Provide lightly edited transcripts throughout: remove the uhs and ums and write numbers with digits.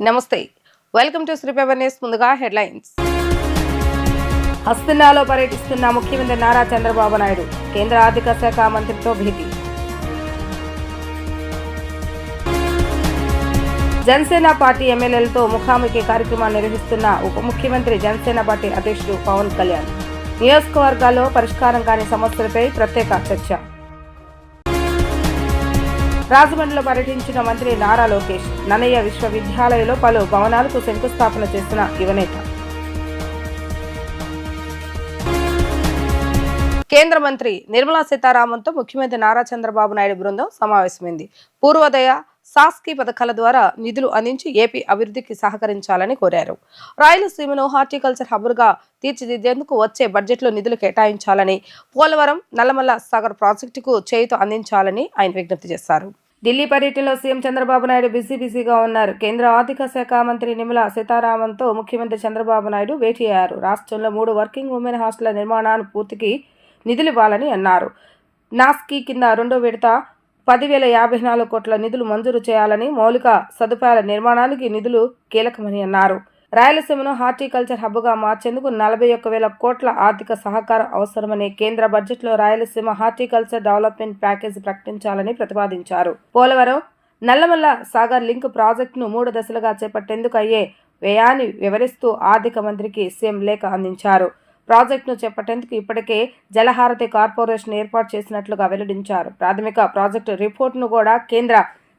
నమస్తే, welcome to Shri paper news. ముందుగా headlines. హస్తినాలో పర్యటిస్తున్న ముఖ్యమంత్రి నారా చంద్రబాబు నాయుడు కేంద్ర ఆర్థిక శాఖ మంత్రితో భేటీ. జనసేన పార్టీ ఎమ్మెల్యేలతో ముఖాముఖి కార్యక్రమాన్ని నిర్వహిస్తున్న ఉప ముఖ్యమంత్రి, జనసేన పార్టీ అధ్యక్షుడు పవన్ కళ్యాణ్. నియోజకవర్గాల్లో పరిష్కారం కాని సమస్యలపై ప్రత్యేక చర్చ. రాజమండ్రిలో పర్యటించిన మంత్రి నారా లోకేష్ నన్నయ్య విశ్వవిద్యాలయంలో పలు భవనాలకు శంకుస్థాపన చేసిన యువనేత. కేంద్ర మంత్రి నిర్మలా సీతారామన్తో ముఖ్యమంత్రి నారా చంద్రబాబు నాయుడు బృందం సమావేశమైంది. పూర్వోదయ, సాస్కీ పథకాల ద్వారా నిధులు అందించి ఏపీ అభివృద్ధికి సహకరించాలని కోరారు. రాయలసీమను హార్టికల్చర్ హబ్గా తీర్చిదిద్దేందుకు వచ్చే బడ్జెట్లో నిధులు కేటాయించాలని, పోలవరం, నల్లమల్ల సాగర్ ప్రాజెక్టుకు చేయూత అందించాలని ఆయన విజ్ఞప్తి చేశారు. ఢిల్లీ పర్యటనలో సీఎం చంద్రబాబు నాయుడు బిజీగా ఉన్నారు. కేంద్ర ఆర్థిక శాఖ మంత్రి నిర్మలా సీతారామన్తో ముఖ్యమంత్రి చంద్రబాబు నాయుడు భేటీ అయ్యారు. రాష్ట్రంలో 3 వర్కింగ్ ఉమెన్ హాస్టళ్ల నిర్మాణాన్ని పూర్తికి నిధులివ్వాలని అన్నారు. నాస్కీ కింద 2వ విడత 10,054 కోట్ల నిధులు మంజూరు చేయాలని, మౌలిక సదుపాయాల నిర్మాణానికి నిధులు కీలకమని అన్నారు. రాయలసీమను హార్టికల్చర్ హబ్గా మార్చేందుకు 41,000 కోట్ల ఆర్థిక సహకారం అవసరమని, కేంద్ర బడ్జెట్లో రాయలసీమ హార్టికల్చర్ డెవలప్మెంట్ ప్యాకేజీ ప్రకటించాలని ప్రతిపాదించారు. పోలవరం, నల్లమల్ల సాగర్ లింక్ ప్రాజెక్టును 3 దశలుగా చేపట్టేందుకు అయ్యే వ్యయాన్ని వివరిస్తూ ఆర్థిక మంత్రికి సీఎం లేఖ అందించారు. ప్రాజెక్టును చేపట్టేందుకు ఇప్పటికే జలహారతి కార్పొరేషన్ ఏర్పాటు చేసినట్లుగా వెల్లడించారు. ప్రాథమిక ప్రాజెక్టు రిపోర్టును కూడా కేంద్ర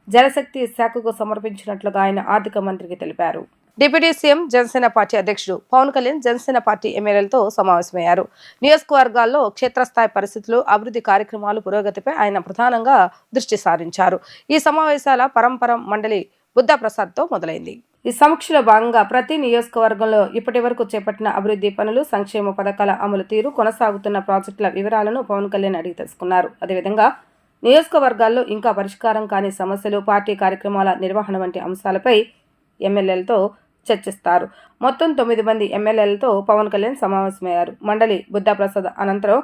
జలశక్తి శాఖకు సమర్పించినట్లుగా ఆయన ఆర్థిక మంత్రికి తెలిపారు. డిప్యూటీ సీఎం, జనసేన పార్టీ అధ్యక్షుడు పవన్ కళ్యాణ్ జనసేన పార్టీ ఎమ్మెల్యేలతో సమావేశమయ్యారు. నియోజకవర్గాల్లో క్షేత్రస్థాయి పరిస్థితులు, అభివృద్ధి కార్యక్రమాలు పురోగతిపై ఆయన ప్రధానంగా దృష్టి సారించారు. ఈ సమావేశాల పరంపర మండలి బుద్ధప్రసాద్తో మొదలైంది. ఈ సమీక్షలో భాగంగా ప్రతి నియోజకవర్గంలో ఇప్పటి వరకు చేపట్టిన అభివృద్ధి పనులు, సంక్షేమ పథకాల అమలు తీరు, కొనసాగుతున్న ప్రాజెక్టుల వివరాలను పవన్ కళ్యాణ్ అడిగి తెలుసుకున్నారు. అదేవిధంగా నియోజకవర్గాల్లో ఇంకా పరిష్కారం కాని సమస్యలు, పార్టీ కార్యక్రమాల నిర్వహణ వంటి అంశాలపై ఎమ్మెల్యేలతో చర్చిస్తారు. మొత్తం 9 మంది ఎమ్మెల్యేలతో పవన్ కళ్యాణ్ సమావేశమయ్యారు. మండలి బుద్ధప్రసాద్ అనంతరం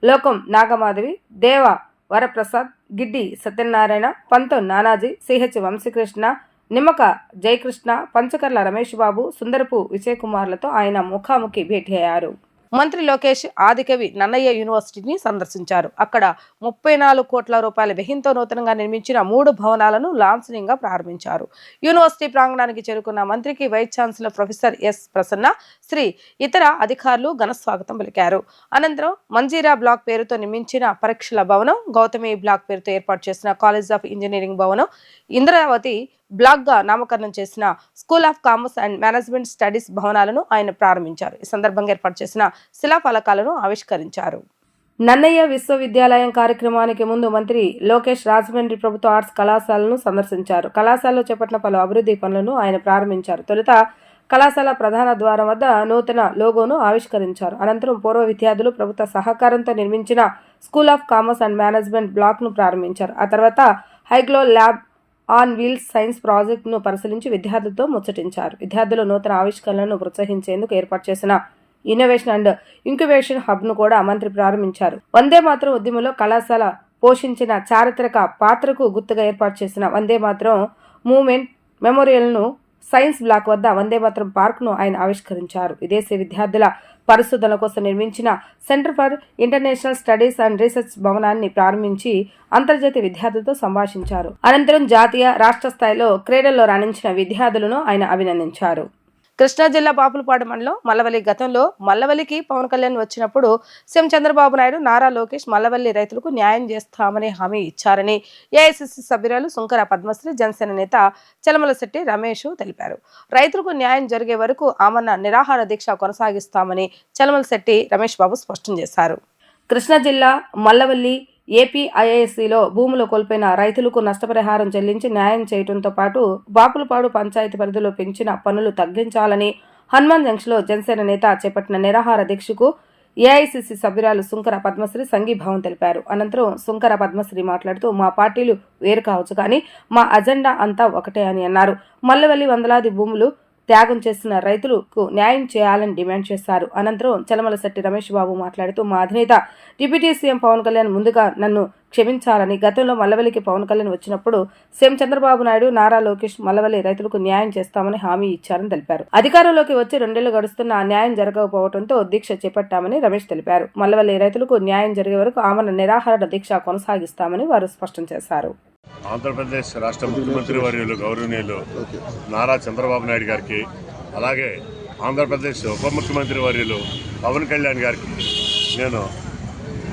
లోకం నాగమాధవి, దేవ వరప్రసాద్, గిడ్డి సత్యనారాయణ, పంతం నానాజీ, సిహెచ్ వంశీకృష్ణ, నిమ్మక జయకృష్ణ, పంచకర్ల రమేష్ బాబు, సుందరపు విజయ్ కుమార్లతో ఆయన ముఖాముఖి భేటీ అయ్యారు. మంత్రి లోకేష్ ఆదికవి నన్నయ్య యూనివర్సిటీని సందర్శించారు. అక్కడ 34 కోట్ల రూపాయల వ్యయంతో నూతనంగా నిర్మించిన 3 భవనాలను లాంఛనంగా గా ప్రారంభించారు. యూనివర్సిటీ ప్రాంగణానికి చేరుకున్న మంత్రికి vice chancellor professor S Prasanna, Shri ఇతర అధికారులు ఘన స్వాగతం పలికారు. అనంతరం మంజీరా బ్లాక్ పేరుతో నిర్మించిన పరీక్షల భవనం, గౌతమి బ్లాక్ పేరుతో ఏర్పాటు చేసిన కాలేజ్ ఆఫ్ ఇంజనీరింగ్ భవనం, ఇంద్రావతి బ్లాక్ గా నామకరణం చేసిన school of commerce and management studies భవనాలను ఆయన ప్రారంభించారు. ఈ సందర్భంగా ఏర్పాటు చేసిన శిలాఫలకాలను ఆవిష్కరించారు. నన్నయ్య విశ్వవిద్యాలయం కార్యక్రమానికి ముందు మంత్రి లోకేష్ రాజమండ్రి ప్రభుత్వ ఆర్ట్స్ కళాశాలను సందర్శించారు. కళాశాలలో చేపట్టిన పలు అభివృద్ధి పనులను ఆయన ప్రారంభించారు. తొలుత కళాశాల ప్రధాన ద్వారం వద్ద నూతన లోగోను ఆవిష్కరించారు. అనంతరం పూర్వ విద్యార్థులు ప్రభుత్వ సహకారంతో నిర్మించిన school of commerce and management block ను ప్రారంభించారు. ఆ తర్వాత హైగ్లో ల్యాబ్ ఆన్ వీల్స్ సైన్స్ ప్రాజెక్టును పరిశీలించి విద్యార్థులతో ముచ్చటించారు. విద్యార్థులు నూతన ఆవిష్కరణలను ప్రోత్సహించేందుకు ఏర్పాటు చేసిన ఇన్నోవేషన్ అండ్ ఇంక్యుబేషన్ హబ్ ను కూడా మంత్రి ప్రారంభించారు. వందే మాతరం ఉద్యమంలో కళాశాల పోషించిన చారిత్రక పాత్రకు గుర్తుగా ఏర్పాటు చేసిన వందే మాతరం మూవ్మెంట్ మెమోరియల్ ను, సైన్స్ బ్లాక్ వద్ద వందే మాతరం పార్క్ ను ఆయన ఆవిష్కరించారు. విదేశీ విద్యార్థుల పరిశోధనల కోసం నిర్మించిన centre for international studies and research భవనాన్ని ప్రారంభించి అంతర్జాతీయ విద్యార్థులతో సంభాషించారు. అనంతరం జాతీయ, రాష్ట్ర స్థాయిలో క్రీడల్లో రాణించిన విద్యార్థులను ఆయన అభినందించారు. కృష్ణా జిల్లా బాపులపాడు మండలం మల్లవల్లి. గతంలో మల్లవల్లికి పవన్ కళ్యాణ్ వచ్చినప్పుడు సీఎం చంద్రబాబు నాయుడు, నారా లోకేష్ మల్లవల్లి రైతులకు న్యాయం చేస్తామని హామీ ఇచ్చారని ఏఐసిసి సభ్యురాలు సుంకర పద్మశ్రీ, జనసేన నేత చలమలశెట్టి రమేష్ తెలిపారు. రైతులకు న్యాయం జరిగే వరకు ఆమరణ నిరాహార దీక్ష కొనసాగిస్తామని చలమలశెట్టి రమేష్ బాబు స్పష్టం చేశారు. కృష్ణా జిల్లా మల్లవల్లి ఏపీఐఐసిలో భూములు కోల్పోయిన రైతులకు నష్టపరిహారం చెల్లించి న్యాయం చేయడంతో పాటు బాపులపాడు పంచాయతీ పరిధిలో పెంచిన పన్నులు తగ్గించాలని హనుమాన్ జంక్షన్లో జనసేన నేత చేపట్టిన నిరాహార దీక్షకు ఏఐసిసి సభ్యురాలు సుంకర పద్మశ్రీ సంఘీభావం తెలిపారు. అనంతరం సుంకర పద్మశ్రీ మాట్లాడుతూ, మా పార్టీలు వేరు కావచ్చు కానీ మా అజెండా అంతా ఒకటే అని అన్నారు. మల్లవల్లి వందలాది భూములు త్యాగం చేసిన రైతులకు న్యాయం చేయాలని డిమాండ్ చేశారు. అనంతరం చలమలశెట్టి రమేష్ బాబు మాట్లాడుతూ, మా అధినేత డిప్యూటీ సీఎం పవన్ కళ్యాణ్ ముందుగా నన్ను క్షమించాలని గతంలో మల్లవల్లికి పవన్ కళ్యాణ్ వచ్చినప్పుడు సీఎం చంద్రబాబు నాయుడు, నారా లోకేష్ మల్లవల్లి రైతులకు న్యాయం చేస్తామని హామీ ఇచ్చారని తెలిపారు. అధికారంలోకి వచ్చి 2 ఏళ్లు గడుస్తున్న న్యాయం జరగకపోవడంతో దీక్ష చేపట్టామని రమేష్ తెలిపారు. మల్లవల్లి రైతులకు న్యాయం జరిగే వరకు ఆమరణ నిరాహార దీక్ష కొనసాగిస్తామని వారు స్పష్టం చేశారు. ఆంధ్రప్రదేశ్ రాష్ట్ర ముఖ్యమంత్రి వర్యులు గౌరవనీయులు నారా చంద్రబాబు నాయుడు గారికి, అలాగే ఆంధ్రప్రదేశ్ ఉప ముఖ్యమంత్రి వర్యులు పవన్ కళ్యాణ్ గారికి నేను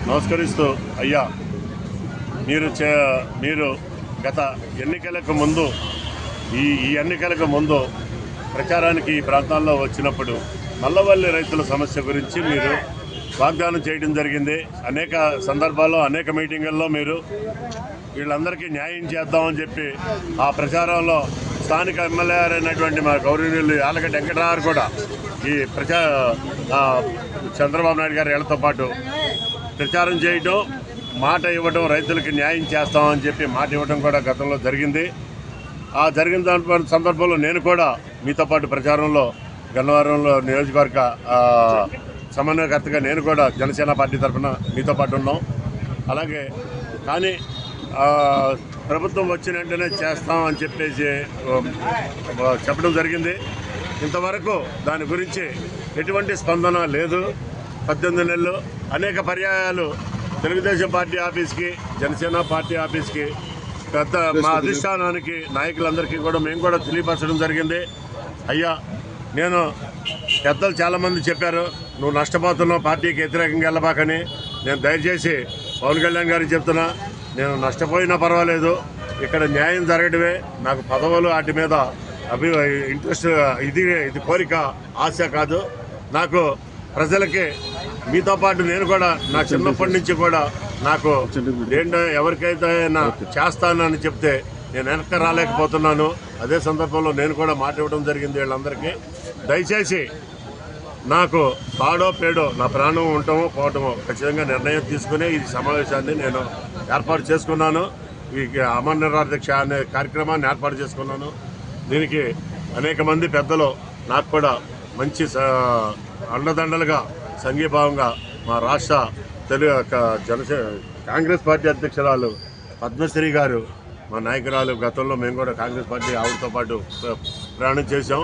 నమస్కరిస్తూ, అయ్యా మీరు గత ఎన్నికలకు ముందు ఈ ఎన్నికలకు ముందు ప్రచారానికి ఈ ప్రాంతాల్లో వచ్చినప్పుడు మల్లవల్లి రైతుల సమస్య గురించి మీరు వాగ్దానం చేయడం జరిగింది. అనేక సందర్భాల్లో అనేక మీటింగుల్లో మీరు వీళ్ళందరికీ న్యాయం చేద్దామని చెప్పి ఆ ప్రచారంలో స్థానిక ఎమ్మెల్యే అయినటువంటి మా గౌరవనీయులు యాలగడ్డ వెంకటరావు కూడా ఈ చంద్రబాబు నాయుడు గారి ఏళ్లతో పాటు ప్రచారం చేయడం, మాట ఇవ్వడం, రైతులకి న్యాయం చేస్తామని చెప్పి మాట ఇవ్వడం కూడా గతంలో జరిగింది. ఆ జరిగిన దాని సందర్భంలో నేను కూడా మీతో పాటు ప్రచారంలో గన్నవరంలో నియోజకవర్గ సమన్వయకర్తగా నేను కూడా జనసేన పార్టీ తరఫున మీతో పాటు ఉన్నాం. అలాగే కానీ ప్రభుత్వం వచ్చిన వెంటనే చేస్తామని చెప్పేసి చెప్పడం జరిగింది. ఇంతవరకు దాని గురించి ఎటువంటి స్పందన లేదు. 18 నెలలు అనేక పర్యాయాలు తెలుగుదేశం పార్టీ ఆఫీస్కి, జనసేన పార్టీ ఆఫీస్కి, మా అధిష్టానానికి, నాయకులందరికీ కూడా మేము కూడా తెలియపరచడం జరిగింది. అయ్యా, నేను పెద్దలు చాలామంది చెప్పారు, నువ్వు నష్టపోతున్నావు, పార్టీకి వ్యతిరేకంగా వెళ్ళబాకని. నేను దయచేసి పవన్ కళ్యాణ్ గారికి చెప్తున్నా, నేను నష్టపోయినా పర్వాలేదు, ఇక్కడ న్యాయం జరగడమే నాకు పదవులు వాటి మీద ఇంట్రెస్ట్, ఇది కోరిక, ఆశ కాదు. నాకు ప్రజలకి మీతో పాటు నేను కూడా నా చిన్నప్పటి నుంచి కూడా నాకు ఏంటో ఎవరికైతే చేస్తానని చెప్తే నేను వెనక్కి రాలేకపోతున్నాను. అదే సందర్భంలో నేను కూడా మాట ఇవ్వడం జరిగింది వీళ్ళందరికీ. దయచేసి నాకు పాడో పేడో నా ప్రాణం ఉండటమో పోవటమో ఖచ్చితంగా నిర్ణయం తీసుకునే ఈ సమావేశాన్ని నేను ఏర్పాటు చేసుకున్నాను. ఈ అమర నిరాహార దీక్ష అనే కార్యక్రమాన్ని ఏర్పాటు చేసుకున్నాను. దీనికి అనేక మంది పెద్దలు నాకు కూడా మంచి అండదండలుగా, సంఘీభావంగా మా రాష్ట్ర కాంగ్రెస్ పార్టీ అధ్యక్షురాలు పద్మశ్రీ గారు, మా నాయకురాలు, గతంలో మేము కూడా కాంగ్రెస్ పార్టీ ఆవిడతో పాటు ప్రయాణం చేశాం.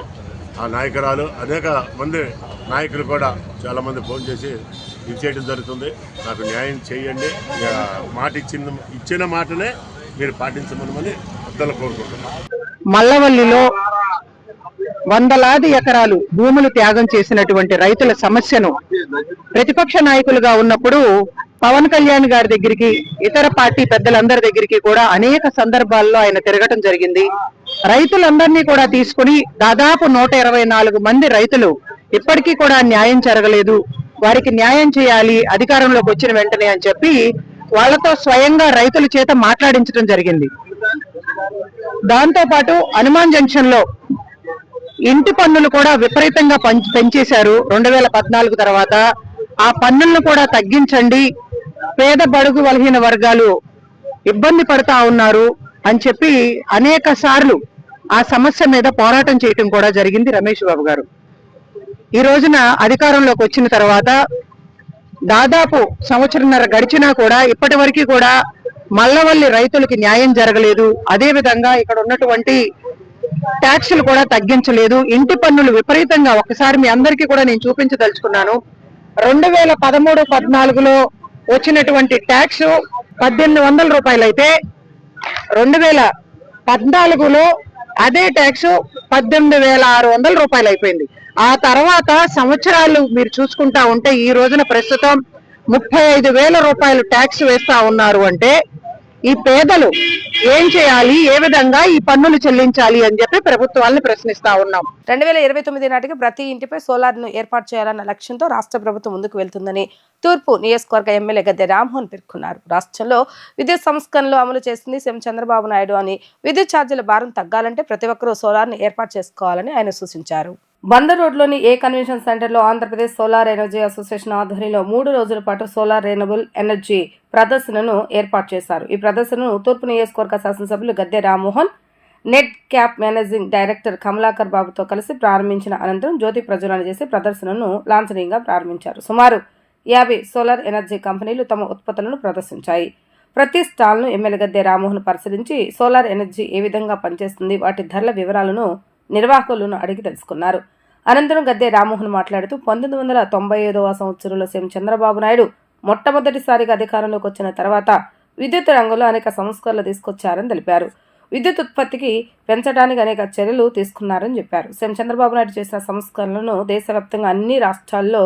ఆ నాయకురాలు, అనేక మంది నాయకులు కూడా చాలామంది ఫోన్ చేసి ఇచ్చేయడం జరుగుతుంది. నాకు న్యాయం చేయండి, మాట ఇచ్చిన మాటనే మీరు పాటించమని పెద్దలు కోరుకుంటున్నాను. మల్లవల్లిలో వందలాది ఎకరాలు భూములు త్యాగం చేసినటువంటి రైతుల సమస్యను ప్రతిపక్ష నాయకులుగా ఉన్నప్పుడు పవన్ కళ్యాణ్ గారి దగ్గరికి, ఇతర పార్టీ పెద్దలందరి దగ్గరికి కూడా అనేక సందర్భాల్లో ఆయన తిరగటం జరిగింది. రైతులందరినీ కూడా తీసుకుని దాదాపు 124 మంది రైతులు ఇప్పటికీ కూడా న్యాయం జరగలేదు, వారికి న్యాయం చేయాలి అధికారంలోకి వచ్చిన వెంటనే అని చెప్పి వాళ్లతో స్వయంగా రైతుల చేత మాట్లాడించడం జరిగింది. దాంతో పాటు హనుమాన్ జంక్షన్ లో ఇంటి పన్నులు కూడా విపరీతంగా పెంచేశారు 2014 తర్వాత. ఆ పన్నులను కూడా తగ్గించండి, పేద బడుగు బలహీన వర్గాలు ఇబ్బంది పడతా ఉన్నారు అని చెప్పి అనేక సార్లు ఆ సమస్య మీద పోరాటం చేయటం కూడా జరిగింది రమేష్ బాబు గారు. ఈ రోజున అధికారంలోకి వచ్చిన తర్వాత దాదాపు సంవత్సరంన్నర గడిచినా కూడా ఇప్పటి వరకు కూడా మల్లవల్లి రైతులకి న్యాయం జరగలేదు. అదే విధంగా ఇక్కడ ఉన్నటువంటి ట్యాక్సులు కూడా తగ్గించలేదు. ఇంటి పన్నులు విపరీతంగా, ఒకసారి మీ అందరికీ కూడా నేను చూపించదలుచుకున్నాను. 2013-14లో వచ్చినటువంటి ట్యాక్స్ 1800 రూపాయలు అయితే 2014లో అదే ట్యాక్స్ 18,600 రూపాయలు అయిపోయింది. ఆ తర్వాత సంవత్సరాలు మీరు చూసుకుంటా ఉంటే ఈ రోజున ప్రస్తుతం 35,000 రూపాయలు ట్యాక్స్ వేస్తా ఉన్నారు. అంటే ఈ పేదలు ఏం చేయాలి, ఏ విధంగా ఈ పన్నులు చెల్లించాలి అని చెప్పి ప్రభుత్వాలను ప్రశ్నిస్తా ఉన్నాం. 2029 నాటికి ప్రతి ఇంటిపై సోలార్ ను ఏర్పాటు చేయాలన్న లక్ష్యంతో రాష్ట్ర ప్రభుత్వం ముందుకు వెళ్తుందని తూర్పు నియోజకవర్గ ఎమ్మెల్యే గద్దె రామ్మోహన్ పేర్కొన్నారు. రాష్ట్రంలో విద్యుత్ సంస్కరణలు అమలు చేసింది సీఎం చంద్రబాబు నాయుడు అని, విద్యుత్ ఛార్జీల భారం తగ్గాలంటే ప్రతి ఒక్కరూ సోలార్ ను ఏర్పాటు చేసుకోవాలని ఆయన సూచించారు. బందర్ రోడ్లోని ఏ కన్వెన్షన్ సెంటర్ లో ఆంధ్రప్రదేశ్ సోలార్ ఎనర్జీ అసోసియేషన్ ఆధ్వర్యంలో 3 రోజుల పాటు సోలార్ రెన్యూవబుల్ ఎనర్జీ ప్రదర్శనను ఏర్పాటు చేశారు. ఈ ప్రదర్శనను తూర్పు నియోజకవర్గ శాసనసభ్యులు Gadde Rammohan, net cap managing director Kamalakar బాబుతో కలిసి ప్రారంభించిన అనంతరం జ్యోతి ప్రజ్వలన చేసి ప్రదర్శనను లాంఛనీయంగా ప్రారంభించారు. సుమారు 50 సోలార్ ఎనర్జీ కంపెనీలు తమ ఉత్పత్తులను ప్రదర్శించాయి. ప్రతి స్టాల్ను ఎమ్మెల్యే గద్దె రామ్మోహన్ పరిశీలించి సోలార్ ఎనర్జీ ఏ విధంగా పనిచేస్తుంది, వాటి ధరల వివరాలను నిర్వాహకులను అడిగి తెలుసుకున్నారు. అనంతరం గద్దె రామ్మోహన్ మాట్లాడుతూ 1995వ సంవత్సరంలో సీఎం చంద్రబాబు నాయుడు మొట్టమొదటిసారిగా అధికారంలోకి వచ్చిన తర్వాత విద్యుత్ రంగంలో అనేక సంస్కరణలు తీసుకొచ్చారని తెలిపారు. విద్యుత్ ఉత్పత్తికి పెంచడానికి అనేక చర్యలు తీసుకున్నారని చెప్పారు. సీఎం చంద్రబాబు నాయుడు చేసిన సంస్కరణలను దేశవ్యాప్తంగా అన్ని రాష్ట్రాల్లో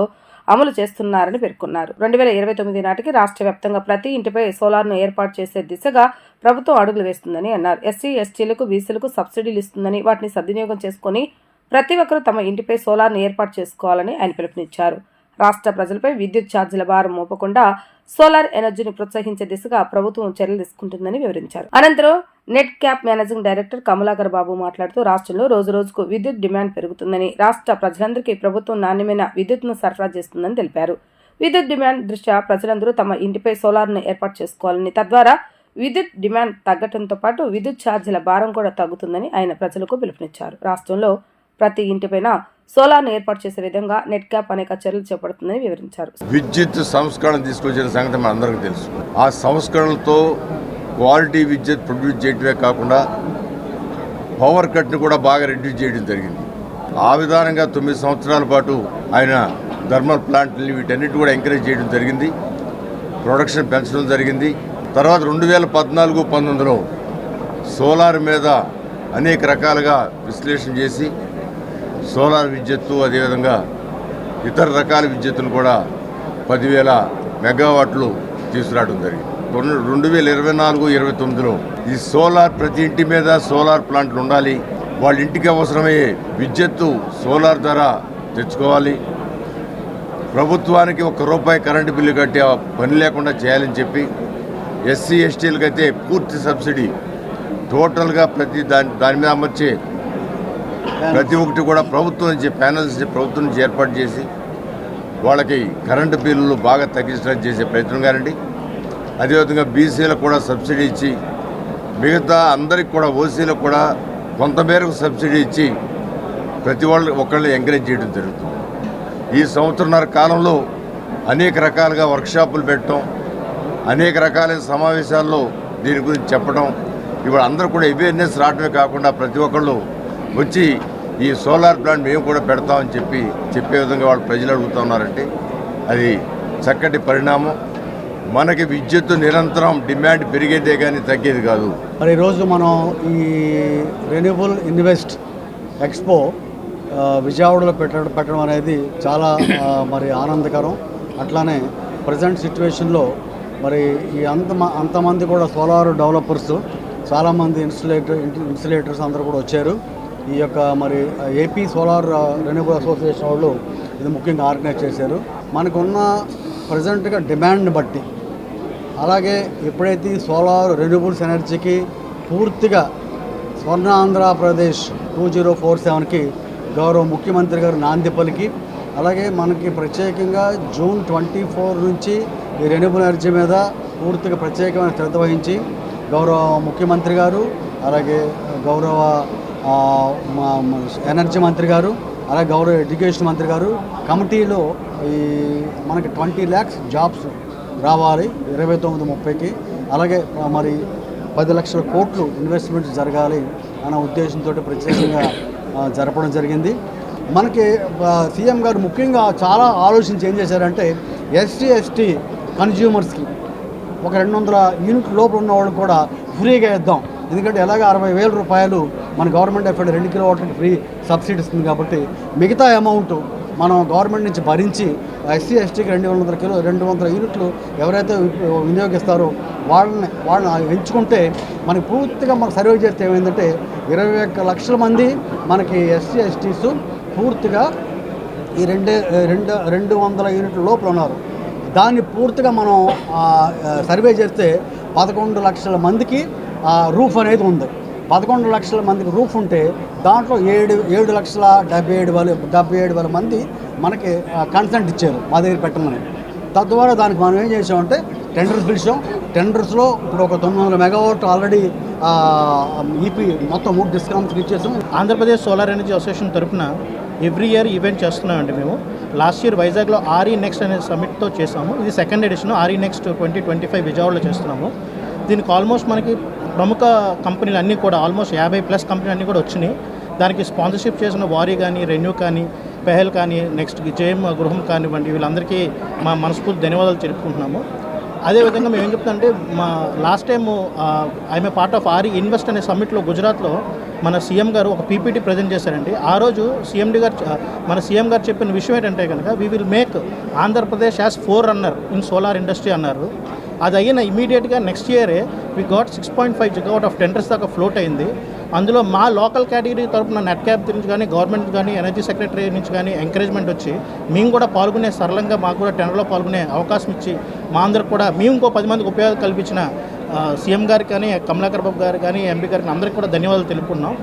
అమలు చేస్తున్నారని పేర్కొన్నారు. 2029 నాటికి రాష్ట్ర వ్యాప్తంగా ప్రతి ఇంటిపై సోలార్ను ఏర్పాటు చేసే దిశగా ప్రభుత్వం అడుగులు వేస్తుందని అన్నారు. ఎస్సీ, ఎస్టీలకు, బీసీలకు సబ్సిడీలు ఇస్తుందని, వాటిని సద్వినియోగం చేసుకుని ప్రతి ఒక్కరూ తమ ఇంటిపై సోలార్ను ఏర్పాటు చేసుకోవాలని ఆయన పిలుపునిచ్చారు. రాష్ట్ర ప్రజలపై విద్యుత్ ఛార్జీల భారం మోపకుండా సోలార్ ఎనర్జీని ప్రోత్సహించే దిశగా ప్రభుత్వం చర్యలు తీసుకుంటుందని వివరించారు. అనంతరం net cap managing director Kamalakar Babu మాట్లాడుతూ రాష్ట్రంలో రోజురోజుకు విద్యుత్ డిమాండ్ పెరుగుతుందని, రాష్ట్ర ప్రజలందరికీ ప్రభుత్వం నాణ్యమైన విద్యుత్ను సరఫరా చేస్తుందని తెలిపారు. విద్యుత్ డిమాండ్ దృష్ట్యా ప్రజలందరూ తమ ఇంటిపై సోలార్ను ఏర్పాటు చేసుకోవాలని, తద్వారా విద్యుత్ డిమాండ్ తగ్గడంతో పాటు విద్యుత్ ఛార్జీల భారం కూడా తగ్గుతుందని ఆయన ప్రజలకు పిలుపునిచ్చారు. రాష్ట్రంలో ప్రతి ఇంటిపైన సోలార్ను ఏర్పాటు చేసే విధంగా నెట్ క్యాప్ అనేక చర్యలు చేపడుతుందని వివరించారు. విద్యుత్ సంస్కరణ తీసుకొచ్చిన సంగతి మనందరికీ తెలుసు. ఆ సంస్కరణలతో క్వాలిటీ విద్యుత్ ప్రొడ్యూస్ చేయడమే కాకుండా పవర్ కట్ని కూడా బాగా రెడ్యూస్ చేయడం జరిగింది. ఆ విధానంగా 9 సంవత్సరాల పాటు ఆయన థర్మల్ ప్లాంట్ని వీటన్నిటి కూడా ఎంకరేజ్ చేయడం జరిగింది. ప్రొడక్షన్ పెంచడం జరిగింది. తర్వాత 2014-19లో సోలార్ మీద అనేక రకాలుగా విశ్లేషణ చేసి సోలార్ విద్యుత్తు, అదేవిధంగా ఇతర రకాల విద్యుత్తును కూడా 10,000 మెగావాట్లు తీసుకురావడం జరిగింది. 2024-29లో ఈ సోలార్ ప్రతి ఇంటి మీద సోలార్ ప్లాంట్లు ఉండాలి. వాళ్ళ ఇంటికి అవసరమయ్యే విద్యుత్తు సోలార్ ద్వారా తెచ్చుకోవాలి. ప్రభుత్వానికి ₹1 కరెంటు బిల్లు కట్టే పని లేకుండా చేయాలని చెప్పి ఎస్సీ, ఎస్టీలకైతే పూర్తి సబ్సిడీ టోటల్గా దాని మీద అమర్చే ప్రతి ఒక్కటి కూడా ప్రభుత్వం నుంచి ప్యానల్స్ ప్రభుత్వం నుంచి ఏర్పాటు చేసి వాళ్ళకి కరెంటు బిల్లులు బాగా తగ్గించడానికి చేసే ప్రయత్నం కానండి. అదేవిధంగా బీసీలకు కూడా సబ్సిడీ ఇచ్చి, మిగతా అందరికి కూడా ఓసీలకు కూడా కొంతమేరకు సబ్సిడీ ఇచ్చి ప్రతి ఒక్కళ్ళని ఎంకరేజ్ చేయడం జరుగుతుంది. ఈ సంవత్సరంన్నర కాలంలో అనేక రకాలుగా వర్క్షాపులు పెట్టడం, అనేక రకాలైన సమావేశాల్లో దీని గురించి చెప్పడం, ఇవాళ అందరూ కూడా అవేర్నెస్ రావడమే కాకుండా ప్రతి ఒక్కళ్ళు వచ్చి ఈ సోలార్ ప్లాంట్ మేము కూడా పెడతామని చెప్పే విధంగా వాళ్ళు ప్రజలు అడుగుతూ ఉన్నారంటే అది చక్కటి పరిణామం. మనకి విద్యుత్ నిరంతరం డిమాండ్ పెరిగేదే కానీ తగ్గేది కాదు. మరి ఈరోజు మనం ఈ రెన్యూబుల్ ఇన్వెస్ట్ ఎక్స్పో విజయవాడలో పెట్టడం అనేది చాలా మరి ఆనందకరం. అట్లానే ప్రజెంట్ సిచ్యువేషన్లో మరి ఈ అంతమంది కూడా సోలార్ డెవలపర్స్, చాలామంది ఇన్సులేటర్స్ అందరూ కూడా వచ్చారు. ఈ యొక్క మరి ఏపీ సోలార్ రెన్యూబుల్ అసోసియేషన్ వాళ్ళు ఇది ముఖ్యంగా ఆర్గనైజ్ చేశారు. మనకున్న ప్రజెంట్గా డిమాండ్ బట్టి, అలాగే ఎప్పుడైతే సోలార్ రెన్యూబుల్స్ ఎనర్జీకి పూర్తిగా స్వర్ణ ఆంధ్రప్రదేశ్ 2047కి గౌరవ ముఖ్యమంత్రి గారు నాంది పలికి, అలాగే మనకి ప్రత్యేకంగా జూన్ 24 నుంచి ఈ రెన్యూబుల్ ఎనర్జీ మీద పూర్తిగా ప్రత్యేకమైన శ్రద్ధ వహించి గౌరవ ముఖ్యమంత్రి గారు, అలాగే గౌరవ ఎనర్జీ మంత్రి గారు, అలాగే గౌరవ ఎడ్యుకేషన్ మంత్రి గారు కమిటీలో ఈ మనకి 20 lakhs జాబ్స్ రావాలి 29-30కి, అలాగే మరి 10 లక్షల కోట్లు ఇన్వెస్ట్మెంట్స్ జరగాలి అన్న ఉద్దేశంతో ప్రత్యేకంగా జరపడం జరిగింది. మనకి సీఎం గారు ముఖ్యంగా చాలా ఆలోచించి ఏం చేశారంటే ఎస్సీ, ఎస్టీ కన్జ్యూమర్స్కి ఒక 200 యూనిట్ లోపల ఉన్న వాళ్ళు కూడా ఫ్రీగా ఇద్దాం. ఎందుకంటే ఎలాగ 60,000 రూపాయలు మన గవర్నమెంట్ ఎఫ్ఐడి 2 కిలోవాట్లకి ఫ్రీ సబ్సిడీ ఇస్తుంది కాబట్టి మిగతా అమౌంట్ మనం గవర్నమెంట్ నుంచి భరించి ఎస్సీ, ఎస్టీకి 200 యూనిట్లు ఎవరైతే వినియోగిస్తారో వాళ్ళని ఎంచుకుంటే మనకి పూర్తిగా మనకు సర్వే చేస్తే ఏమైందంటే 21 లక్షల మంది మనకి ఎస్సీ, ఎస్టీస్ పూర్తిగా ఈ 200 యూనిట్ల లోపల ఉన్నారు. దాన్ని పూర్తిగా మనం సర్వే చేస్తే 11 లక్షల మందికి రూఫ్ అనేది ఉంది. 11 లక్షల మందికి రూఫ్ ఉంటే దాంట్లో 7,77,000 మంది మనకి కన్సెంట్ ఇచ్చారు మా దగ్గర పెట్టమని. తద్వారా దానికి మనం ఏం చేసామంటే టెండర్స్ పిలిచాం. టెండర్స్లో ఇప్పుడు ఒక 900 మెగావాట్ ఆల్రెడీ ఈపీ మొత్తం 3 డిస్కౌంట్స్కి ఇచ్చేసాం. ఆంధ్రప్రదేశ్ సోలార్ ఎనర్జీ అసోసియేషన్ తరఫున ఎవ్రీ ఇయర్ ఈవెంట్ చేస్తున్నామండి. మేము లాస్ట్ ఇయర్ వైజాగ్లో ఆర్ఈ నెక్స్ట్ అనే సమిట్తో చేసాము. ఇది 2nd ఎడిషన్. ఆర్ఈ నెక్స్ట్ 2025 విజయవాడలో చేస్తున్నాము. దీనికి ఆల్మోస్ట్ మనకి ప్రముఖ కంపెనీలు అన్నీ కూడా ఆల్మోస్ట్ 50+ కంపెనీలు అన్నీ కూడా వచ్చినాయి. దానికి స్పాన్సర్షిప్ చేసిన వారీ కానీ, రెన్యూ కానీ, పెహల్ కానీ, నెక్స్ట్ జేఎం గృహం కానివ్వండి, వీళ్ళందరికీ మా మనస్ఫూర్తి ధన్యవాదాలు తెలుపుకుంటున్నాము. అదేవిధంగా మేము ఏం చెప్తామంటే, మా last time I am a part of RE invest అనే సమ్మిట్లో గుజరాత్లో మన సీఎం గారు ఒక పీపీటీ ప్రజెంట్ చేశారండి. ఆ రోజు మన సీఎం గారు చెప్పిన విషయం ఏంటంటే కనుక we will make Andhra Pradesh as 4 runner in solar industry అన్నారు. అది అయిన ఇమీడియట్గా నెక్స్ట్ ఇయరే వి గాట్ 6.5 జిగావాట్ ఆఫ్ టెండర్స్ దాకా ఫ్లోట్ అయింది. అందులో మా లోకల్ కేటగిరీ తరపున నెట్ క్యాప్ నుంచి కానీ, గవర్నమెంట్ కానీ, ఎనర్జీ సెక్రటరీ నుంచి కానీ ఎంకరేజ్మెంట్ వచ్చి మేము కూడా పాల్గొనే, సరళంగా మాకు కూడా టెండర్లో పాల్గొనే అవకాశం ఇచ్చి మా అందరికి కూడా మేము ఇంకో 10 మందికి ఉపయోగం కల్పించిన సీఎం గారికి కానీ, కమలాకర్ బాబు గారు కానీ, ఎంపీ గారికి అందరికీ కూడా ధన్యవాదాలు తెలుపుకున్నాం.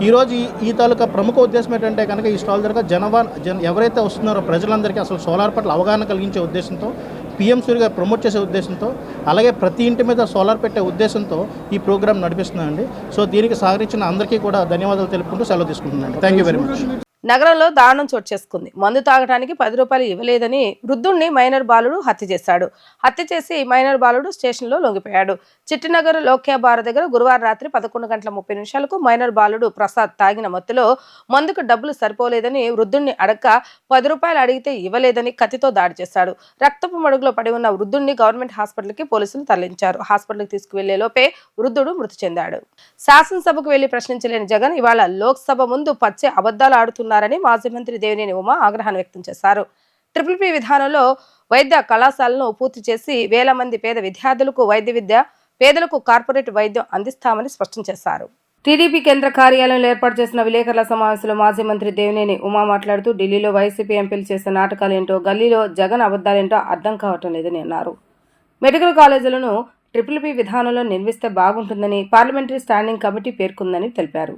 ఈరోజు ఈ తాలూకా ప్రముఖ ఉద్దేశం ఏంటంటే కనుక ఈ స్టాల్ దగ్గర ఎవరైతే వస్తున్నారో ప్రజలందరికీ అసలు సోలార్ పట్ల అవగాహన కలిగించే ఉద్దేశంతో, పీఎం సూర్య గారు ప్రమోట్ చేసే ఉద్దేశంతో, అలాగే ప్రతి ఇంటి మీద సోలార్ పెట్టే ఉద్దేశంతో ఈ ప్రోగ్రామ్ నడిపిస్తున్నామండి. సో దీనికి సహకరించిన అందరికీ కూడా ధన్యవాదాలు తెలుపుకుంటూ సెలవు తీసుకుంటున్నాను. Thank you very much. నగరంలో దారుణం చోటు చేసుకుంది. మందు తాగడానికి 10 రూపాయలు ఇవ్వలేదని వృద్ధుణ్ణి మైనర్ బాలుడు హత్య చేశాడు. హత్య చేసి మైనర్ బాలుడు స్టేషన్లో లొంగిపోయాడు. చిట్టినగర్ లోక్యా బార్ దగ్గర గురువారం రాత్రి 11:30 మైనర్ బాలుడు ప్రసాద్ తాగిన మత్తులో మందుకు డబ్బులు సరిపోలేదని వృద్ధుణ్ణి అడక్క 10 రూపాయలు అడిగితే ఇవ్వలేదని కత్తితో దాడి చేశాడు. రక్తపు మడుగులో పడి ఉన్న వృద్ధుణ్ణి గవర్నమెంట్ హాస్పిటల్కి పోలీసులు తరలించారు. హాస్పిటల్కి తీసుకువెళ్లే లోపే వృద్ధుడు మృతి చెందాడు. శాసనసభకు వెళ్లి ప్రశ్నించలేని జగన్ ఇవాళ లోక్సభ ముందు పచ్చే అబద్దాలు ఆడుతున్నారని మాజీ మంత్రి దేవినేని ఉమా ఆగ్రహాన్ని వ్యక్తం చేశారు. ట్రిపుల్ పి విధానంలో వైద్య కళాశాలను పూర్తి చేసి 1000 మంది పేద విద్యార్థులకు వైద్య విద్య, పేదలకు కార్పొరేట్ వైద్యం అందిస్తామని స్పష్టం చేశారు. టీడీపీ కేంద్ర కార్యాలయంలో ఏర్పాటు చేసిన విలేకరుల సమావేశంలో మాజీ మంత్రి దేవినేని ఉమా మాట్లాడుతూ ఢిల్లీలో వైసీపీ ఎంపీలు చేసే నాటకాలేంటో, గల్లీలో జగన్ అబద్దాలేంటో అర్థం కావటం లేదని అన్నారు. మెడికల్ కాలేజీలను ట్రిపుల్ పి విధానంలో నిర్మిస్తే బాగుంటుందని పార్లమెంటరీ స్టాండింగ్ కమిటీ పేర్కొందని తెలిపారు.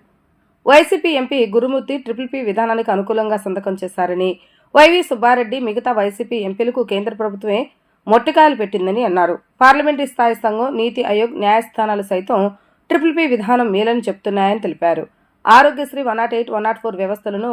వైసీపీ ఎంపీ గురుమూర్తి ట్రిపుల్ పి విధానానికి అనుకూలంగా సంతకం చేశారని, వైవి సుబ్బారెడ్డి మిగతా వైసీపీ ఎంపీలకు కేంద్ర ప్రభుత్వమే మొట్టికాయలు పెట్టిందని అన్నారు. పార్లమెంటరీ స్థాయి సంఘం, నీతి ఆయోగ్, న్యాయస్థానాలు సైతం ట్రిపుల్ పి విధానం మేలని చెప్తున్నాయని తెలిపారు. ఆరోగ్యశ్రీ 108, 104 వ్యవస్థలను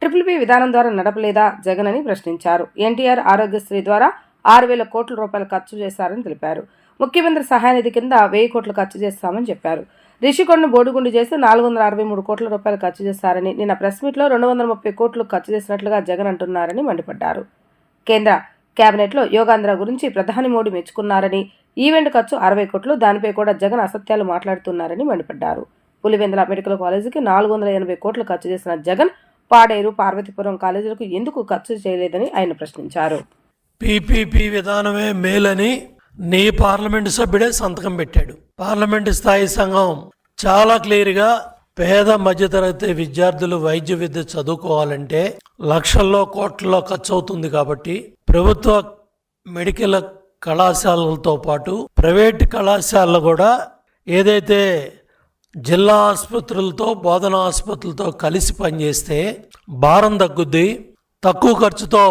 ట్రిపుల్ పి విధానం ద్వారా నడపలేదా జగన్ అని ప్రశ్నించారు. ఎన్టీఆర్ ఆరోగ్యశ్రీ ద్వారా 6,000 కోట్ల రూపాయలు ఖర్చు చేశారని తెలిపారు. ముఖ్యమంత్రి సహాయ నిధి కింద 1000 కోట్లు ఖర్చు చేస్తామని చెప్పారు. రిషికొండను బోడిగుండు చేసి 463 కోట్ల రూపాయలు ఖర్చు చేశారని, నిన్న ప్రెస్ మీట్లో 230 కోట్లు ఖర్చు చేసినట్లుగా జగన్ అంటున్నారని మండిపడ్డారు. కేంద్ర కేబినెట్లో యోగాంధ్ర గురించి ప్రధాని మోడీ మెచ్చుకున్నారని, ఈవెంట్ ఖర్చు 60 కోట్లు, దానిపై కూడా జగన్ అసత్యాలు మాట్లాడుతున్నారని మండిపడ్డారు. పులివెందుల మెడికల్ కాలేజీకి 480 కోట్లు ఖర్చు చేసిన జగన్ పాడేరు, పార్వతీపురం కాలేజీలకు ఎందుకు ఖర్చు చేయలేదని ఆయన ప్రశ్నించారు. పీపీపీ విధానమే మేలని నీ పార్లమెంటు సభ్యుడే సంతకం పెట్టాడు. పార్లమెంటు స్థాయి సంఘం చాలా క్లియర్గా పేద మధ్యతరగతి విద్యార్థులు వైద్య విద్య చదువుకోవాలంటే లక్షల్లో కోట్లలో ఖర్చు అవుతుంది కాబట్టి ప్రభుత్వ మెడికల్ కళాశాలలతో పాటు ప్రైవేట్ కళాశాలలు కూడా ఏదైతే జిల్లా ఆసుపత్రులతో, బోధనా ఆసుపత్రులతో కలిసి పనిచేస్తే భారం తగ్గుద్ది, తక్కువ ఖర్చుతో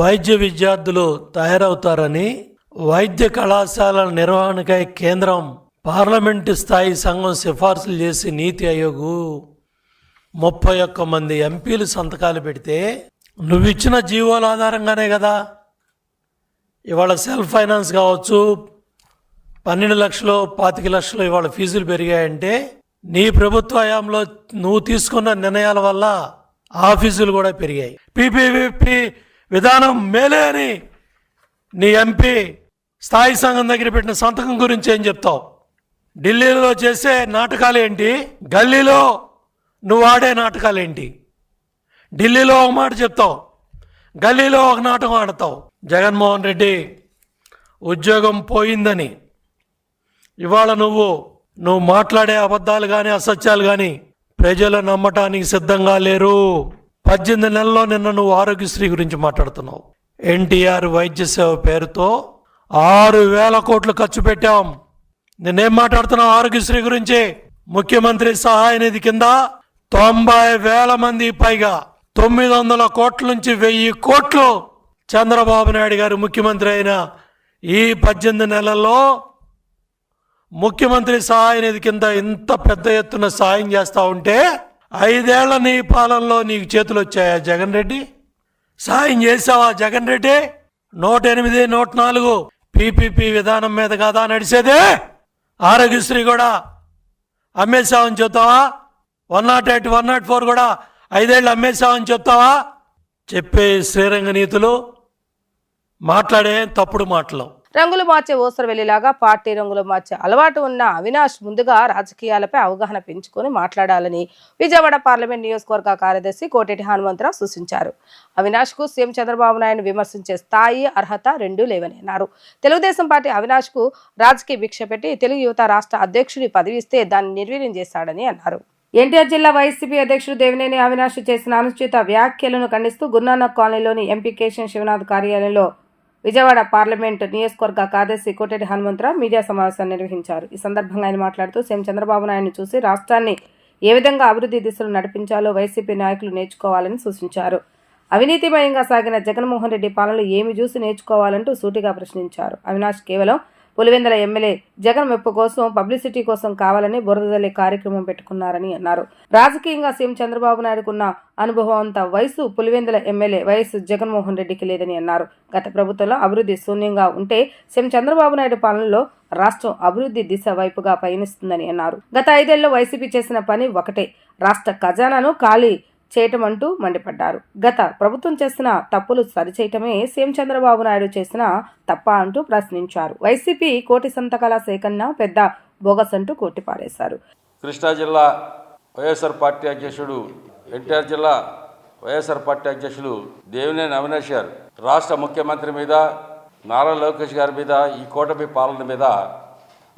వైద్య విద్యార్థులు తయారవుతారని వైద్య కళాశాలల నిర్వహణకై కేంద్రం పార్లమెంటు స్థాయి సంఘం సిఫార్సులు చేసి నీతి ఆయోగ్ 31 మంది ఎంపీలు సంతకాలు పెడితే నువ్విచ్చిన జీవోల ఆధారంగానే కదా ఇవాళ సెల్ఫ్ ఫైనాన్స్ కావచ్చు, 12 లక్షలు, 25 లక్షలు ఇవాళ ఫీజులు పెరిగాయంటే నీ ప్రభుత్వ హయాంలో నువ్వు తీసుకున్న నిర్ణయాల వల్ల ఆ ఫీజులు కూడా పెరిగాయి. పీపీపీ విధానం మేలే అని నీ ఎంపీ స్థాయి సంఘం దగ్గర పెట్టిన సంతకం గురించి ఏం చెప్తావు? ఢిల్లీలో చేసే నాటకాలేంటి, గల్లీలో నువ్వు ఆడే నాటకాలేంటి? ఢిల్లీలో ఒక మాట చెప్తావు, గల్లీలో ఒక నాటకం ఆడతావు. జగన్మోహన్ రెడ్డి ఉద్యోగం పోయిందని ఇవాళ నువ్వు మాట్లాడే అబద్ధాలు కానీ, అసత్యాలు కానీ ప్రజలు నమ్మటానికి సిద్ధంగా లేరు. 18 నెలల్లో నిన్న నువ్వు ఆరోగ్యశ్రీ గురించి మాట్లాడుతున్నావు. ఎన్టీఆర్ వైద్య సేవ పేరుతో 6,000 కోట్లు ఖర్చు పెట్టాం. నేనేం మాట్లాడుతున్నావు ఆరోగ్యశ్రీ గురించి? ముఖ్యమంత్రి సహాయ నిధి కింద 90,000 మంది పైగా 900 కోట్ల నుంచి 1000 కోట్లు చంద్రబాబు నాయుడు గారు ముఖ్యమంత్రి అయిన ఈ 18 నెలల్లో ముఖ్యమంత్రి సహాయ నిధి కింద ఇంత పెద్ద ఎత్తున సాయం చేస్తా ఉంటే 5 ఏళ్ల నీ పాలనలో నీకు చేతులు వచ్చాయా జగన్ రెడ్డి? సాయం చేసావా జగన్ రెడ్డి? 108, 104 పీపీపీ విధానం మీద కదా నడిచేదే. ఆరోగ్యశ్రీ కూడా అమ్మేశామని చెప్తావా? 108, 104 కూడా 5 ఏళ్ళు అమ్మేశామని చెప్తావా? చెప్పే శ్రీరంగ నీతులు, మాట్లాడే తప్పుడు మాటలు. రంగులు మార్చే ఊసరవెల్లిలాగా పార్టీ రంగులు మార్చే అలవాటు ఉన్న అవినాష్ ముందుగా రాజకీయాలపై అవగాహన పెంచుకొని మాట్లాడాలని విజయవాడ పార్లమెంట్ నియోజకవర్గ కార్యదర్శి కోటేటి హనుమంతరావు సూచించారు. అవినాష్ కు సీఎం చంద్రబాబు నాయుడు విమర్శించే స్థాయి, అర్హత రెండూ లేవని అన్నారు. తెలుగుదేశం పార్టీ అవినాష్ కు రాజకీయ భిక్ష పెట్టి తెలుగు యువత రాష్ట్ర అధ్యక్షుడి పదవి ఇస్తే దాన్ని నిర్వీర్యం చేశాడని అన్నారు. ఎన్టీఆర్ జిల్లా వైసీపీ అధ్యక్షుడు దేవినేని అవినాష్ చేసిన అనుచిత వ్యాఖ్యలను ఖండిస్తూ గురునానక్ కాలనీలోని ఎంపీ కేశవ్ శివనాథ్ కార్యాలయంలో విజయవాడ పార్లమెంట్ నియోజకవర్గ కార్యదర్శి కోటేటి హనుమంతరావు మీడియా సమావేశాన్ని నిర్వహించారు. ఈ సందర్భంగా ఆయన మాట్లాడుతూ సీఎం చంద్రబాబు నాయుడును చూసి రాష్ట్రాన్ని ఏ విధంగా అభివృద్ధి దిశలో నడిపించాలో వైసీపీ నాయకులు నేర్చుకోవాలని సూచించారు. అవినీతిమయంగా సాగిన జగన్మోహన్ రెడ్డి పాలనలో ఏమి చూసి నేర్చుకోవాలంటూ సూటిగా ప్రశ్నించారు. అవినాష్ కేవలం పులివెందుల ఎమ్మెల్యే జగన్ మెప్పు కోసం, పబ్లిసిటీ కోసం కావాలని బురదజల్లే కార్యక్రమం పెట్టుకున్నారని అన్నారు. రాజకీయంగా సీఎం చంద్రబాబు నాయుడుకున్న అనుభవం అంత వయసు పులివెందుల ఎమ్మెల్యే వైఎస్ జగన్మోహన్ రెడ్డికి లేదని అన్నారు. గత ప్రభుత్వంలో అభివృద్ధి శూన్యంగా ఉంటే సీఎం చంద్రబాబు నాయుడు పాలనలో రాష్ట్రం అభివృద్ధి దిశ వైపుగా పయనిస్తుందని అన్నారు. గత 5 ఏళ్లలో వైసీపీ చేసిన పని ఒకటే, రాష్ట్ర ఖజానాను ఖాళీ చేయటం అంటూ మండిపడ్డారు. గత ప్రభుత్వం చేసిన తప్పులు సరిచేయటమే సీఎం చంద్రబాబు నాయుడు చేసిన తప్ప అంటూ ప్రశ్నించారు. వైసీపీ కోటి సంతకాల సేకరణ పెద్ద బోగస్ అంటూ కొట్టిపారేశారు. కృష్ణా జిల్లా వైఎస్ఆర్ పార్టీ అధ్యక్షుడు, ఎన్టీఆర్ జిల్లా వైఎస్ఆర్ పార్టీ అధ్యక్షులు దేవినేని అవినాష్ గారు రాష్ట్ర ముఖ్యమంత్రి మీద, నారా లోకేష్ గారి మీద, ఈ కూటమి పాలన మీద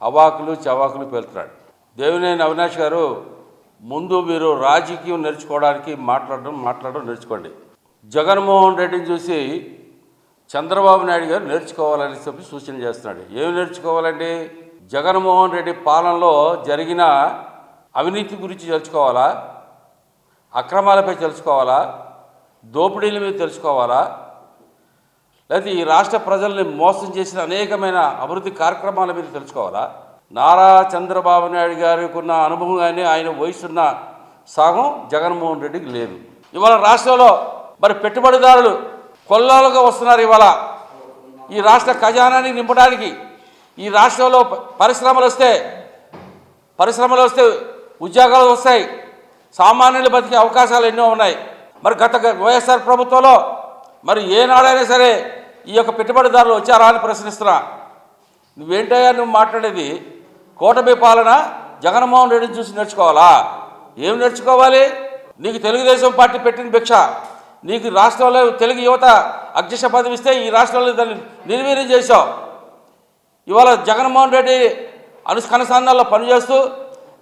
అవాకులు చవాకులు పేలుతున్నాడు. దేవినేని అవినాష్ గారు, ముందు మీరు రాజకీయం నేర్చుకోవడానికి మాట్లాడడం నేర్చుకోండి. జగన్మోహన్ రెడ్డిని చూసి చంద్రబాబు నాయుడు గారు నేర్చుకోవాలని చెప్పి సూచన చేస్తున్నాడు. ఏమి నేర్చుకోవాలండి? జగన్మోహన్ రెడ్డి పాలనలో జరిగిన అవినీతి గురించి తెలుసుకోవాలా? అక్రమాలపై తెలుసుకోవాలా? దోపిడీల మీద తెలుసుకోవాలా? లేకపోతే ఈ రాష్ట్ర ప్రజల్ని మోసం చేసిన అనేకమైన అభివృద్ధి కార్యక్రమాల మీద తెలుసుకోవాలా? నారా చంద్రబాబు నాయుడు గారికి ఉన్న అనుభవం కానీ ఆయన వయసున్న సాగం జగన్మోహన్ రెడ్డికి లేదు. ఇవాళ రాష్ట్రంలో మరి పెట్టుబడిదారులు కొల్లాలుగా వస్తున్నారు. ఇవాళ ఈ రాష్ట్ర ఖజానాన్ని నింపడానికి, ఈ రాష్ట్రంలో పరిశ్రమలు వస్తే ఉద్యోగాలు వస్తాయి, సామాన్యులు బతికే అవకాశాలు ఎన్నో ఉన్నాయి. మరి గత వైఎస్ఆర్ ప్రభుత్వంలో మరి ఏనాడైనా సరే ఈ యొక్క పెట్టుబడిదారులు వచ్చారా అని ప్రశ్నిస్తున్నా. నువ్వేంటయ్యా నువ్వు మాట్లాడేది? కూటమి పాలన జగన్మోహన్ రెడ్డిని చూసి నేర్చుకోవాలా? ఏం నేర్చుకోవాలి? నీకు తెలుగుదేశం పార్టీ పెట్టిన భిక్ష, నీకు రాష్ట్రంలో తెలుగు యువత అధ్యక్ష పదవి ఇస్తే ఈ రాష్ట్రంలో దాన్ని నిర్వీర్యం చేశావు. ఇవాళ జగన్మోహన్ రెడ్డి కనసాన్నాల్లో పనిచేస్తూ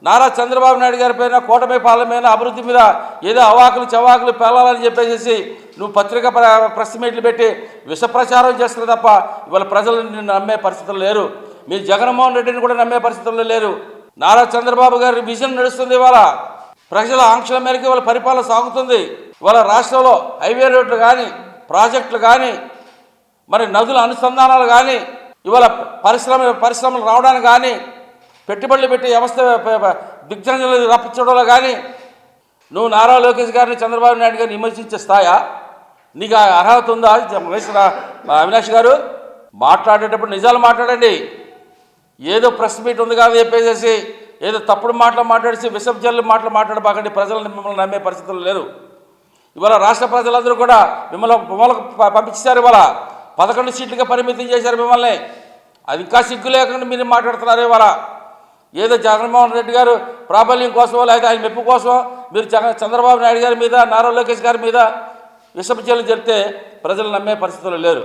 నారా చంద్రబాబు నాయుడు గారి పైన, కూటమి పాలన మీద, అభివృద్ధి మీద ఏదో అవాకులు చవాకులు పేలాలని చెప్పేసి నువ్వు పత్రికా ప్రెస్ మీట్లు పెట్టి విష ప్రచారం చేస్తున్నారు తప్ప ఇవాళ ప్రజలు నిన్ను నమ్మే పరిస్థితులు లేరు. మీరు జగన్మోహన్ రెడ్డిని కూడా నమ్మే పరిస్థితుల్లో లేరు. నారా చంద్రబాబు గారి విజన్ నడుస్తుంది. ఇవాళ ప్రజల ఆంక్షల మేరకు ఇవాళ పరిపాలన సాగుతుంది. ఇవాళ రాష్ట్రంలో హైవే రోడ్లు కానీ, ప్రాజెక్టులు కానీ, మరి నదుల అనుసంధానాలు కానీ, ఇవాళ పరిశ్రమలు రావడానికి కానీ, పెట్టుబడులు పెట్టి వ్యవస్థ దిగ్జంజలు రప్పించడంలో కానీ నువ్వు నారా లోకేష్ గారిని, చంద్రబాబు నాయుడు గారిని విమర్శించే స్థాయా? నీకు అర్హత ఉందా? అవినాష్ గారు, మాట్లాడేటప్పుడు నిజాలు మాట్లాడండి. ఏదో ప్రెస్ మీట్ ఉంది కానీ చెప్పేసి ఏదో తప్పుడు మాటలు మాట్లాడేసి విషజల్లు మాట్లాడబాకండి. ప్రజలు మిమ్మల్ని నమ్మే పరిస్థితులు లేరు. ఇవాళ రాష్ట్ర ప్రజలందరూ కూడా మిమ్మల్ని పంపించారు. ఇవాళ 11 సీట్లుగా పరిమితం చేశారు మిమ్మల్ని. అది ఇంకా సిగ్గు లేకుండా మీరు మాట్లాడుతున్నారు. ఇవాళ ఏదో జగన్మోహన్ రెడ్డి గారు ప్రాబల్యం కోసమో లేదా ఆయన మెప్పు కోసమో మీరు చంద్రబాబు నాయుడు గారి మీద, నారా లోకేష్ గారి మీద విషజల్లు జరిగితే ప్రజలు నమ్మే పరిస్థితులు లేరు.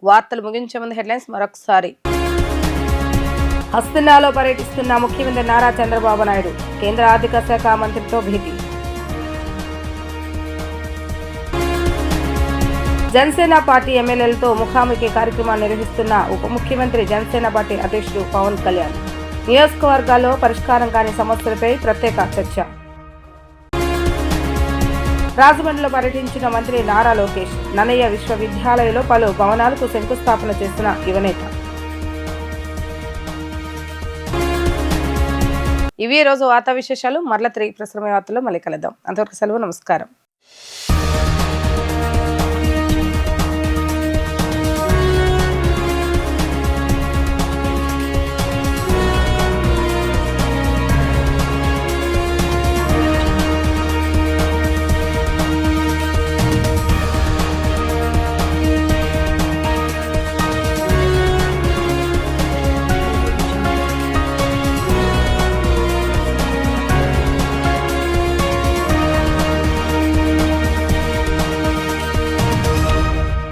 వార్తలు ముగించే ముందు హెడ్లైన్స్ మరొకసారి. హస్తినాలో పర్యటిస్తున్న ముఖ్యమంత్రి నారా చంద్రబాబు నాయుడు, కేంద్ర ఆర్థిక శాఖ మంత్రితో భేటీ. జనసేన పార్టీ ఎమ్మెల్యేలతో ముఖాముఖి కార్యక్రమాన్ని నిర్వహిస్తున్న ఉప ముఖ్యమంత్రి, జనసేన పార్టీ అధ్యక్షుడు పవన్ కళ్యాణ్. నియోజకవర్గాల్లో పరిష్కారం కాని సమస్యలపై ప్రత్యేక చర్చ. రాజమండ్రిలో పర్యటించిన మంత్రి నారా లోకేష్, నన్నయ్య విశ్వవిద్యాలయంలో పలు భవనాలకు శంకుస్థాపన చేసిన యువనేత. ఇవి ఈ రోజు వార్తా విశేషాలు. మరల 3 ప్రసారమైన వార్తల్లో మళ్ళీ కలుద్దాం. అంతవరకు సెలవు, నమస్కారం.